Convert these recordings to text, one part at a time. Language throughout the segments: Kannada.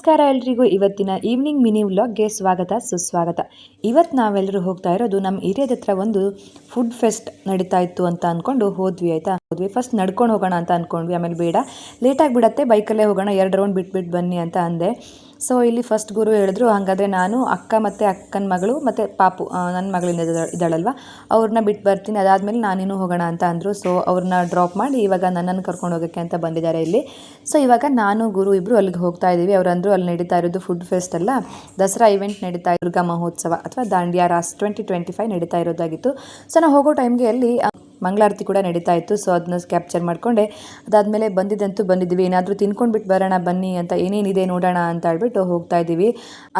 ನಮಸ್ಕಾರ ಎಲ್ರಿಗೂ ಇವತ್ತಿನ ಈವ್ನಿಂಗ್ ಮಿನಿ ವ್ಲಾಗ್ಗೆ ಸ್ವಾಗತ ಸುಸ್ವಾಗತ. ಇವತ್ತು ನಾವೆಲ್ಲರೂ ಹೋಗ್ತಾ ಇರೋದು ನಮ್ಮ ಏರಿಯಾದ ಹತ್ರ ಒಂದು ಫುಡ್ ಫೆಸ್ಟ್ ನಡೀತಾ ಇತ್ತು ಅಂತ ಅಂದ್ಕೊಂಡು ಹೋದ್ವಿ. ಆಯಿತಾ, ಫಸ್ಟ್ ನಡ್ಕೊಂಡು ಹೋಗೋಣ ಅಂತ ಅಂದ್ಕೊಂಡ್ವಿ. ಆಮೇಲೆ ಬೇಡ, ಲೇಟಾಗಿ ಬಿಡತ್ತೆ, ಬೈಕಲ್ಲೇ ಹೋಗೋಣ, 2 ರೌಂಡ್ ಬಿಟ್ಬಿಟ್ಟು ಬನ್ನಿ ಅಂತ ಅಂದೆ. ಸೊ ಇಲ್ಲಿ ಫಸ್ಟ್ ಗುರು ಹೇಳಿದ್ರು, ಹಾಗಾದರೆ ನಾನು ಅಕ್ಕ ಮತ್ತು ಅಕ್ಕನ ಮಗಳು ಮತ್ತು ಪಾಪು ನನ್ನ ಮಗಳಿಂದ ಇದ್ದಾಳಲ್ವ, ಅವ್ರನ್ನ ಬಿಟ್ಟು ಬರ್ತೀನಿ, ಅದಾದಮೇಲೆ ನಾನೇನು ಹೋಗೋಣ ಅಂತ ಅಂದರು. ಸೊ ಅವ್ರನ್ನ ಡ್ರಾಪ್ ಮಾಡಿ ಇವಾಗ ನನ್ನನ್ನು ಕರ್ಕೊಂಡು ಹೋಗೋಕ್ಕೆ ಅಂತ ಬಂದಿದ್ದಾರೆ ಇಲ್ಲಿ. ಸೊ ಇವಾಗ ನಾನು ಗುರು ಇಬ್ಬರು ಅಲ್ಲಿಗೆ ಹೋಗ್ತಾ ಇದ್ದೀವಿ. ಅವರಂದರು ಅಲ್ಲಿ ನಡೀತಾ ಇರೋದು ಫುಡ್ ಫೆಸ್ಟ್ ಅಲ್ಲ, ದಸರಾ ಇವೆಂಟ್ ನಡೀತಾ ಇರೋ ದುರ್ಗಾ ಮಹೋತ್ಸವ ಅಥವಾ ದಾಂಡಿಯಾ ರಾಸ್ 2025 ನಡೀತಾ ಇರೋದಾಗಿತ್ತು. ಸೊ ನಾವು ಹೋಗೋ ಟೈಮ್ಗೆ ಅಲ್ಲಿ ಮಂಗಳಾರತಿ ಕೂಡ ನಡೀತಾ ಇತ್ತು. ಸೊ ಅದನ್ನ ಕ್ಯಾಪ್ಚರ್ ಮಾಡಿಕೊಂಡೆ. ಅದಾದಮೇಲೆ ಬಂದಿದ್ವಿ, ಏನಾದರೂ ತಿನ್ಕೊಂಡ್ಬಿಟ್ಟು ಬರೋಣ ಬನ್ನಿ ಅಂತ, ಏನೇನಿದೆ ನೋಡೋಣ ಅಂತ ಹೇಳ್ಬಿಟ್ಟು ಹೋಗ್ತಾ ಇದ್ದೀವಿ.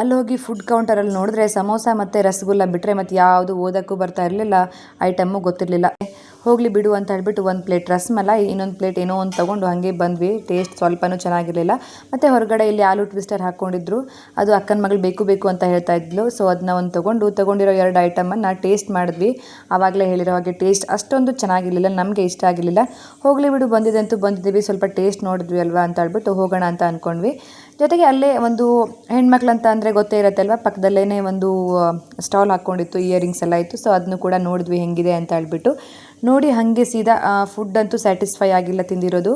ಅಲ್ಲಿ ಹೋಗಿ ಫುಡ್ ಕೌಂಟರಲ್ಲಿ ನೋಡಿದ್ರೆ ಸಮೋಸ ಮತ್ತು ರಸಗುಲ್ಲ ಬಿಟ್ಟರೆ ಮತ್ತು ಯಾವುದು ಓದೋಕ್ಕೂ ಬರ್ತಾ ಇರಲಿಲ್ಲ, ಐಟಮ್ಮು ಗೊತ್ತಿರಲಿಲ್ಲ. ಹೋಗಲಿ ಬಿಡು ಅಂತ ಹೇಳ್ಬಿಟ್ಟು ಒಂದು ಪ್ಲೇಟ್ ರಸಮಲೈ, ಇನ್ನೊಂದು ಪ್ಲೇಟ್ ಏನೋ ಒಂದು ತೊಗೊಂಡು ಹಾಗೆ ಬಂದ್ವಿ. ಟೇಸ್ಟ್ ಸ್ವಲ್ಪನೂ ಚೆನ್ನಾಗಿರಲಿಲ್ಲ. ಮತ್ತು ಹೊರಗಡೆ ಇಲ್ಲಿ ಆಲೂ ಟ್ವಿಸ್ಟರ್ ಹಾಕ್ಕೊಂಡಿದ್ರು, ಅದು ಅಕ್ಕನ ಮಗಳು ಬೇಕು ಅಂತ ಹೇಳ್ತಾ ಇದ್ಲು. ಸೊ ಅದನ್ನ ಒಂದು ತೊಗೊಂಡಿರೋ 2 ಐಟಮನ್ನು ಟೇಸ್ಟ್ ಮಾಡಿದ್ವಿ. ಆವಾಗಲೇ ಹೇಳಿರೋ ಹಾಗೆ ಟೇಸ್ಟ್ ಅಷ್ಟೊಂದು ಚೆನ್ನಾಗಿರಲಿಲ್ಲ, ನಮಗೆ ಇಷ್ಟ ಆಗಿರಲಿಲ್ಲ. ಹೋಗಲಿ ಬಿಡು, ಬಂದಿದ್ದೀವಿ, ಸ್ವಲ್ಪ ಟೇಸ್ಟ್ ನೋಡಿದ್ವಿ ಅಲ್ವಾ ಅಂತ ಹೇಳ್ಬಿಟ್ಟು ಹೋಗೋಣ ಅಂತ ಅಂದ್ಕೊಂಡ್ವಿ. ಜೊತೆಗೆ ಅಲ್ಲೇ ಒಂದು ಹೆಣ್ಮಕ್ಳಂತ ಅಂದರೆ ಗೊತ್ತೇ ಇರುತ್ತೆ ಅಲ್ವಾ, ಪಕ್ಕದಲ್ಲೇ ಒಂದು ಸ್ಟಾಲ್ ಹಾಕ್ಕೊಂಡಿತ್ತು, ಇಯರಿಂಗ್ಸ್ ಎಲ್ಲ ಇತ್ತು. ಸೊ ಅದನ್ನು ಕೂಡ ನೋಡಿದ್ವಿ ಹೆಂಗಿದೆ ಅಂತ ಹೇಳ್ಬಿಟ್ಟು. ನೋಡಿ ಹಾಗೆ ಸೀದಾ ಫುಡ್ ಅಂತೂ ಸ್ಯಾಟಿಸ್ಫೈ ಆಗಿಲ್ಲ ತಿಂದಿರೋದು.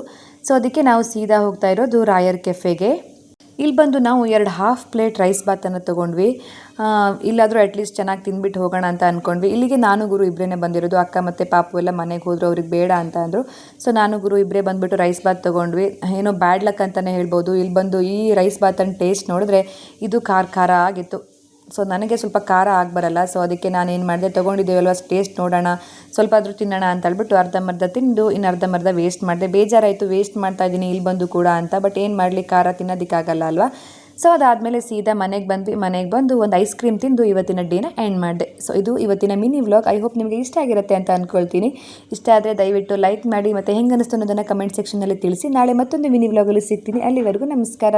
ಸೊ ಅದಕ್ಕೆ ನಾವು ಸೀದಾ ಹೋಗ್ತಾ ಇರೋದು ರಾಯರ್ ಕೆಫೆಗೆ. ಇಲ್ಲಿ ಬಂದು ನಾವು 2 ಹಾಫ್ ಪ್ಲೇಟ್ ರೈಸ್ ಬಾತನ್ನು ತೊಗೊಂಡ್ವಿ. ಇಲ್ಲಾದರೂ ಅಟ್ಲೀಸ್ಟ್ ಚೆನ್ನಾಗಿ ತಿಂದ್ಬಿಟ್ಟು ಹೋಗೋಣ ಅಂತ ಅಂದ್ಕೊಂಡ್ವಿ. ಇಲ್ಲಿಗೆ ನಾನು ಗುರು ಇಬ್ಬರೇ ಬಂದಿರೋದು, ಅಕ್ಕ ಮತ್ತು ಪಾಪು ಎಲ್ಲ ಮನೆಗೆ ಹೋದರು, ಅವ್ರಿಗೆ ಬೇಡ ಅಂತ ಅಂದರು. ಸೊ ನಾನು ಗುರು ಇಬ್ಬರೇ ಬಂದುಬಿಟ್ಟು ರೈಸ್ ಬಾತ್ ತೊಗೊಂಡ್ವಿ. ಏನೋ ಬ್ಯಾಡ್ ಲಕ್ ಅಂತಲೇ ಹೇಳ್ಬೋದು. ಇಲ್ಲಿ ಬಂದು ಈ ರೈಸ್ ಬಾತನ್ನು ಟೇಸ್ಟ್ ನೋಡಿದ್ರೆ ಇದು ಖಾರ ಆಗಿತ್ತು. ಸೊ ನನಗೆ ಸ್ವಲ್ಪ ಖಾರ ಆಗಬರಲ್ಲ. ಸೊ ಅದಕ್ಕೆ ನಾನೇನು ಮಾಡಿದೆ, ತೊಗೊಂಡಿದ್ದೀವಲ್ವ ಟೇಸ್ಟ್ ನೋಡೋಣ, ಸ್ವಲ್ಪ ಆದರೂ ತಿನ್ನೋಣ ಅಂತ ಹೇಳ್ಬಿಟ್ಟು ಅರ್ಧಂಬರ್ಧ ತಿಂದು ಇನ್ನು ಅರ್ಧಂಬರ್ಧ ವೇಸ್ಟ್ ಮಾಡಿದೆ. ಬೇಜಾರಾಯಿತು, ವೇಸ್ಟ್ ಮಾಡ್ತಾ ಇದ್ದೀನಿ ಇಲ್ಲಿ ಬಂದು ಕೂಡ ಅಂತ. ಬಟ್ ಏನು ಮಾಡಲಿ, ಖಾರ ತಿನ್ನೋದಕ್ಕಾಗಲ್ಲ ಅಲ್ವಾ. ಸೊ ಅದಾದಮೇಲೆ ಸೀದಾ ಮನೆಗೆ ಬಂದು ಒಂದು ಐಸ್ ಕ್ರೀಮ್ ತಿಂದು ಇವತ್ತಿನ ಡೇನ ಎಂಡ್ ಮಾಡಿದೆ. ಸೊ ಇದು ಇವತ್ತಿನ ಮಿನಿ ವ್ಲಾಗ್. ಐ ಹೋಪ್ ನಿಮಗೆ ಇಷ್ಟ ಆಗಿರುತ್ತೆ ಅಂತ ಅಂದ್ಕೊಳ್ತೀನಿ. ಇಷ್ಟ ಆದರೆ ದಯವಿಟ್ಟು ಲೈಕ್ ಮಾಡಿ, ಮತ್ತು ಹೆಂಗೆ ಅನ್ನಿಸ್ತು ಅನ್ನೋದನ್ನು ಕಮೆಂಟ್ ಸೆಕ್ಷನಲ್ಲಿ ತಿಳಿಸಿ. ನಾಳೆ ಮತ್ತೊಂದು ಮಿನಿ ವ್ಲಾಗಲ್ಲಿ ಸಿಗ್ತೀನಿ. ಅಲ್ಲಿವರೆಗೂ ನಮಸ್ಕಾರ.